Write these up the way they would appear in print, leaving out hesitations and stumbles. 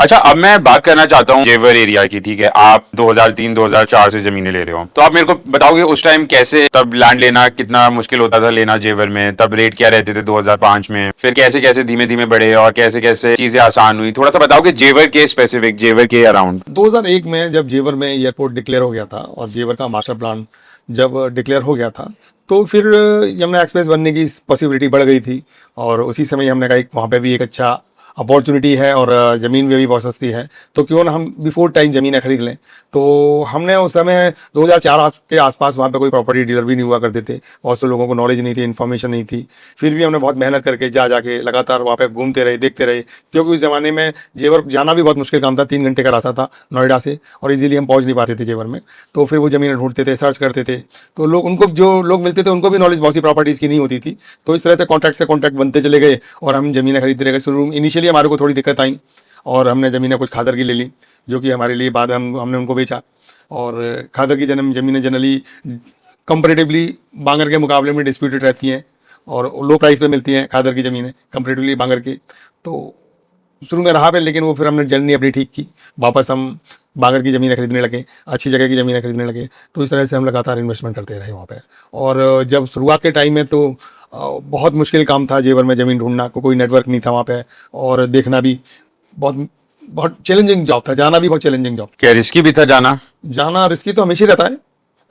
अच्छा, अब मैं बात करना चाहता हूँ जेवर एरिया की। ठीक है, आप 2003-2004 से जमीनें ले रहे हो, तो आप मेरे को बताओगे उस टाइम कैसे, तब लैंड लेना कितना मुश्किल होता था लेना जेवर में, तब रेट क्या रहते थे 2005 में, फिर कैसे कैसे धीमे धीमे बढ़े और कैसे कैसे चीजें आसान हुई, थोड़ा सा बताओगे जेवर के स्पेसिफिक, जेवर के अराउंड। 2001 में जब जेवर में एयरपोर्ट डिक्लेयर हो गया था और जेवर का मास्टर प्लान जब डिक्लेयर हो गया था, तो फिर यमुना एक्सप्रेस बनने की पॉसिबिलिटी बढ़ गई थी। और उसी समय हमने कहा वहाँ पे भी एक अच्छा अपॉर्चुनिटी है और ज़मीन में भी बहुत सस्ती है, तो क्यों ना हम बिफोर टाइम ज़मीनें खरीद लें। तो हमने उस समय 2004 के आसपास वहाँ पे कोई प्रॉपर्टी डीलर भी नहीं हुआ करते थे, बहुत से लोगों को नॉलेज नहीं थी, इन्फॉर्मेशन नहीं थी। फिर भी हमने बहुत मेहनत करके जा जाके लगातार वहाँ पे घूमते रहे, देखते रहे, क्योंकि उस ज़माने में जेवर जाना भी बहुत मुश्किल काम था। 3 घंटे का रास्ता था नोएडा से और इजीली हम पहुँच नहीं पाते थे जेवर में। तो फिर वो ज़मीनें ढूंढते थे, सर्च करते थे, तो लोग उनको जो लोग मिलते थे उनको भी नॉलेज बहुत सी प्रॉपर्टीज़ की नहीं होती थी। तो इस तरह से कॉन्टैक्ट बनते चले गए और हम ज़मीनें खरीदते रह गए। शुरू इनिशियली हमारे को थोड़ी दिक्कत आई और हमने ज़मीनें कुछ खादर की ले ली, जो कि हमारे लिए बाद में हमने उनको बेचा। और खादर की ज़मीनें जनरली कंपेरेटिवली बांगर के मुकाबले में डिस्प्यूटेड रहती हैं और लो प्राइस पे मिलती हैं खादर की ज़मीनें कंपेरेटिवली बांगर की। तो शुरू में रहा पे, लेकिन वो फिर हमने जर्नी अपनी ठीक की, वापस हम बांगर की ज़मीनें खरीदने लगे, अच्छी जगह की ज़मीनें खरीदने लगे। तो इस तरह से हम लगातार इन्वेस्टमेंट करते रहे वहाँ पे। और जब शुरुआत के टाइम में तो बहुत मुश्किल काम था जेवर में ज़मीन ढूंढना, कोई नेटवर्क नहीं था वहाँ पे और देखना भी बहुत बहुत चैलेंजिंग जॉब था, जाना भी बहुत चैलेंजिंग जॉब। क्या रिस्की भी था जाना? जाना रिस्की तो हमेशा ही रहता है।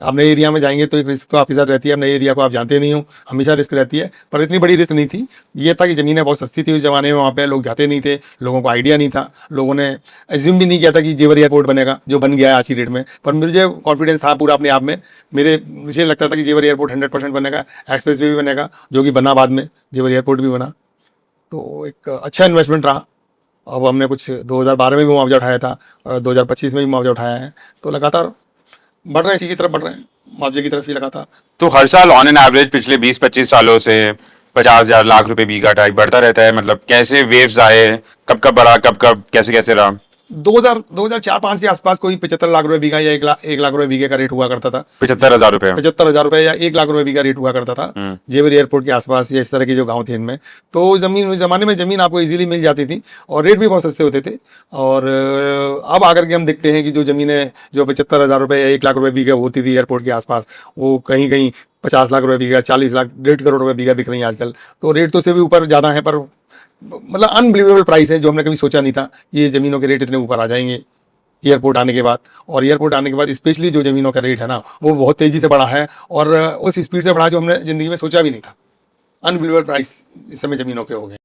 आप नए एरिया में जाएंगे तो एक रिस्क तो आपके साथ रहती है, आप नए एरिया को आप जानते नहीं हो, हमेशा रिस्क रहती है। पर इतनी बड़ी रिस्क नहीं थी। ये था कि ज़मीनें बहुत सस्ती थी उस ज़माने में, वहाँ पे लोग जाते नहीं थे, लोगों को आइडिया नहीं था, लोगों ने एज्यूम भी नहीं किया था कि जेवर एयरपोर्ट बनेगा, जो बन गया है आज की डेट में। पर मुझे कॉन्फिडेंस था पूरा अपने आप में। मुझे लगता था कि जेवर एयरपोर्ट 100% बनेगा, एक्सप्रेस वे भी बनेगा, जो कि बना बाद में, जेवर एयरपोर्ट भी बना। तो एक अच्छा इन्वेस्टमेंट रहा। अब हमने कुछ 2012 में भी मुआवजा उठाया था और 2025 में भी मुआवजा उठाया है। तो लगातार बढ़ रहे हैं, इसी की तरफ बढ़ रहे हैं, मुआवजे की तरफ ही लगातार। तो हर साल ऑन एन एवरेज पिछले 20-25 सालों से 50,000 लाख रुपए बीघा टाइप बढ़ता रहता है, मतलब कैसे वेव्स आए, कब कब बढ़ा, कब कब कैसे कैसे रहा? 2004-5 के आसपास कोई 75 लाख रुपए बीघा या 1 लाख रुपए बीघे का रेट हुआ करता था। 75,000 रुपए? 75,000 रुपए या 1 लाख रुपए बीघा रेट हुआ करता था जेवर एयरपोर्ट के आसपास या इस तरह के जो गांव थे इनमें। तो जमीन उस जमाने में ज़मीन आपको इजीली मिल जाती थी और रेट भी बहुत सस्ते होते थे। और अब आकर के हम देखते हैं कि जो ज़मीनें जो 75,000 रुपए या 1 लाख रुपए बीघा होती थी एयरपोर्ट के आसपास, वो कहीं कहीं 50 लाख रुपए बीघा, 40 लाख, 1.5 करोड़ रुपए बीघा बिक रही है आजकल। तो रेट तो से भी ऊपर ज़्यादा है, पर मतलब अनबिलीवेबल प्राइस है, जो हमने कभी सोचा नहीं था ये ज़मीनों के रेट इतने ऊपर आ जाएंगे एयरपोर्ट आने के बाद। और एयरपोर्ट आने के बाद स्पेशली जो ज़मीनों का रेट है ना, वो बहुत तेज़ी से बढ़ा है और उस स्पीड से बढ़ा जो हमने ज़िंदगी में सोचा भी नहीं था। अनबिलीवेबल प्राइस इस समय ज़मीनों के हो गए।